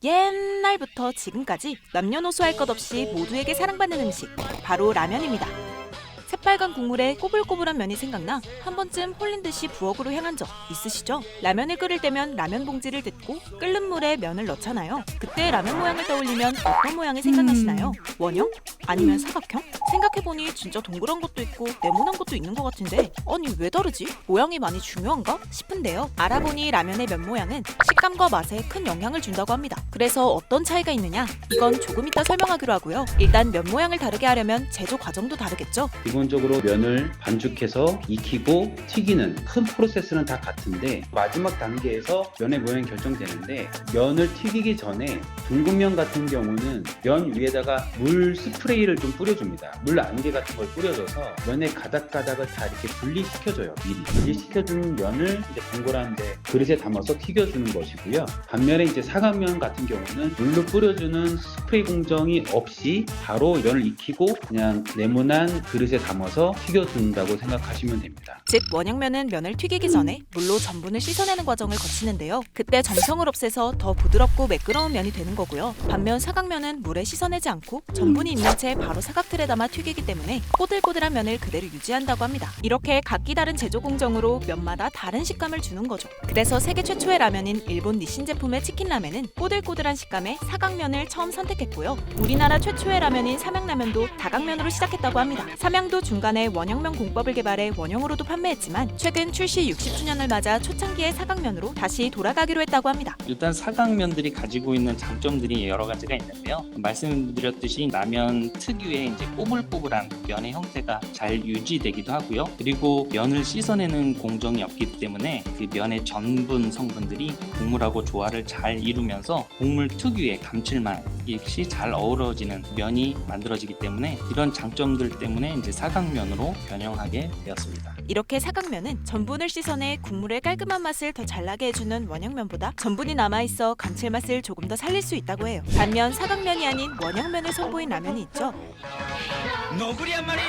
옛날부터 지금까지 남녀노소 할 것 없이 모두에게 사랑받는 음식, 바로 라면입니다. 새빨간 국물에 꼬불꼬불한 면이 생각나 한 번쯤 홀린 듯이 부엌으로 향한 적 있으시죠? 라면을 끓일 때면 라면 봉지를 뜯고 끓는 물에 면을 넣잖아요. 그때 라면 모양을 떠올리면 어떤 모양이 생각나시나요? 원형? 아니면 사각형? 생각해보니 진짜 동그란 것도 있고 네모난 것도 있는 것 같은데 아니 왜 다르지? 모양이 많이 중요한가? 싶은데요. 알아보니 라면의 면 모양은 식감과 맛에 큰 영향을 준다고 합니다. 그래서 어떤 차이가 있느냐? 이건 조금 이따 설명하기로 하고요. 일단 면 모양을 다르게 하려면 제조 과정도 다르겠죠? 기본적으로 면을 반죽해서 익히고 튀기는 큰 프로세스는 다 같은데 마지막 단계에서 면의 모양이 결정되는데 면을 튀기기 전에 둥근면 같은 경우는 면 위에다가 물 스프레이를 좀 뿌려줍니다. 물 안개 같은 걸 뿌려줘서 면의 가닥가닥을 다 이렇게 분리시켜줘요. 미리 분리시켜준 면을 이제 동그란데 그릇에 담아서 튀겨주는 것이고요. 반면에 이제 사각면 같은 경우는 물로 뿌려주는 스프레이 공정이 없이 바로 면을 익히고 그냥 네모난 그릇에 담아서 튀겨준다고 생각하시면 됩니다. 즉 원형면은 면을 튀기기 전에 물로 전분을 씻어내는 과정을 거치는데요. 그때 점성을 없애서 더 부드럽고 매끄러운 면이 되는 거고요. 반면 사각면은 물에 씻어내지 않고 전분이 있는 채 바로 사각틀에 담아 튀기기 때문에 꼬들꼬들한 면을 그대로 유지한다고 합니다. 이렇게 각기 다른 제조 공정으로 면마다 다른 식감을 주는 거죠. 그래서 세계 최초의 라면인 일본 니신 제품의 치킨 라멘은 꼬들꼬들한 식감의 사각면을 처음 선택했고요. 우리나라 최초의 라면인 삼양라면도 다각면으로 시작했다고 합니다. 삼양도 중간에 원형면 공법을 개발해 원형으로도 판매했지만 최근 출시 60주년을 맞아 초창기의 사각면으로 다시 돌아가기로 했다고 합니다. 일단 사각면들이 가지고 있는 장점들이 여러 가지가 있는데요. 말씀드렸듯이 라면 특유의 이제 꼬불꼬불한 면의 형태가 잘 유지되기도 하고요. 그리고 면을 씻어내는 공정이 없기 때문에 그 면의 전분 성분들이 국물하고 조화를 잘 이루면서 국물 특유의 감칠맛이 잘 어우러지는 면이 만들어지기 때문에 이런 장점들 때문에 이제 사각면으로 변형하게 되었습니다. 이렇게 사각면은 전분을 씻어내 국물의 깔끔한 맛을 더 잘 나게 해주는 원형면보다 전분이 남아있어 감칠맛을 조금 더 살릴 수 있다고 해요. 반면 사각면이 아닌 원형면을 선보인 라면이 있죠. 너구리 한 마리.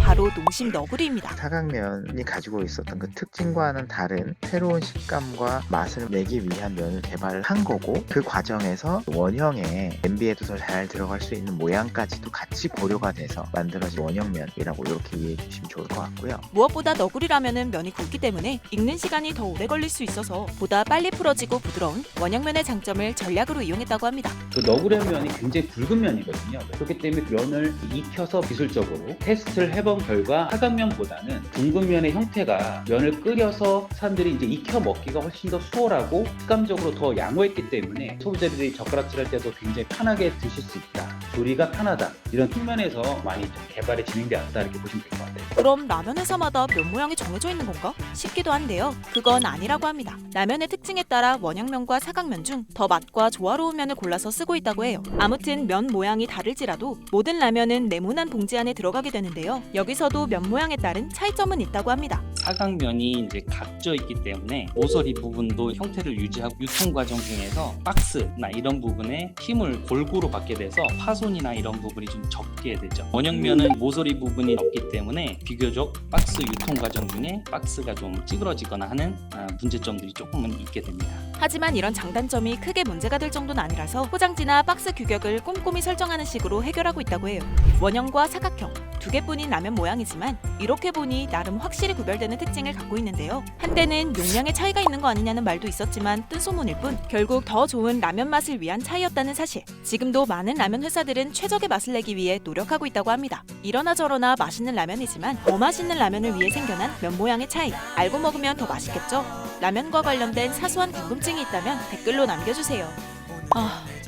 바로 농심 너구리입니다. 사각면이 가지고 있었던 그 특징과는 다른 새로운 식감과 맛을 내기 위한 면을 개발한 거고 그 과정에서 원형의 냄비에도 더 잘 들어갈 수 있는 모양까지도 같이 고려가 돼서 만들어진 원형면이라고 이렇게 이해해 주시면 좋을 것 같고요. 무엇보다 너구리 라면은 면이 굵기 때문에 익는 시간이 더 오래 걸릴 수 있어서 보다 빨리 풀어지고 부드러운 원형면의 장점을 전략으로 이용했다고 합니다. 그 너구리 면이 굉장히 굵은 면이거든요. 그렇기 때문에 면을 익혀서 기술적으로 테스트를 해본 결과 사각면보다는 둥근 면의 형태가 면을 끓여서 사람들이 이제 익혀 먹기가 훨씬 더 수월하고 식감적으로 더 양호했기 때문에 소비자들이 젓가락질할 때도 굉장히 편하게 드실 수 있다. 조리가 편하다. 이런 측면에서 많이 좀 개발이 진행되었다 이렇게 보시면 될 것 같아요. 그럼 라면 회사마다 면 모양이 정해져 있는 건가? 싶기도 한데요. 그건 아니라고 합니다. 라면의 특징에 따라 원형면과 사각면 중 더 맛과 조화로운 면을 골라서 쓰고 있다고 해요. 아무튼 면 모양이 다를지라도 모든 라면은 네모난 봉지 안에 들어가게 되는데요. 여기서도 면 모양에 따른 차이점은 있다고 합니다. 사각면이 이제 각져 있기 때문에 모서리 부분도 형태를 유지하고 유통 과정 중에서 박스나 이런 부분에 힘을 골고루 받게 돼서 파손이나 이런 부분이 좀 적게 되죠. 원형면은 모서리 부분이 없기 때문에 비교적 박스 유통 과정 중에 박스가 좀 찌그러지거나 하는 문제점들이 조금은 있게 됩니다. 하지만 이런 장단점이 크게 문제가 될 정도는 아니라서 포장지나 박스 규격을 꼼꼼히 설정하는 식으로 해결하고 있다고 해요. 원형과 사각형 두 개뿐인 라면 모양이지만 이렇게 보니 나름 확실히 구별되는 특징을 갖고 있는데요. 한때는 용량의 차이가 있는 거 아니냐는 말도 있었지만 뜬소문일 뿐 결국 더 좋은 라면 맛을 위한 차이였다는 사실. 지금도 많은 라면 회사들은 최적의 맛을 내기 위해 노력하고 있다고 합니다. 이러나 저러나 맛있는 라면이지만 더 맛있는 라면을 위해 생겨난 면 모양의 차이. 알고 먹으면 더 맛있겠죠? 라면과 관련된 사소한 궁금증이 있다면 댓글로 남겨주세요.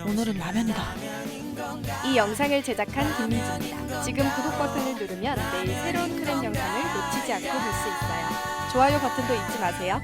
오늘은 라면이다. 이 영상을 제작한 김민지입니다. 지금 구독 버튼을 누르면 내일 새로운 크랩 영상을 놓치지 않고 볼 수 있어요. 좋아요 버튼도 잊지 마세요.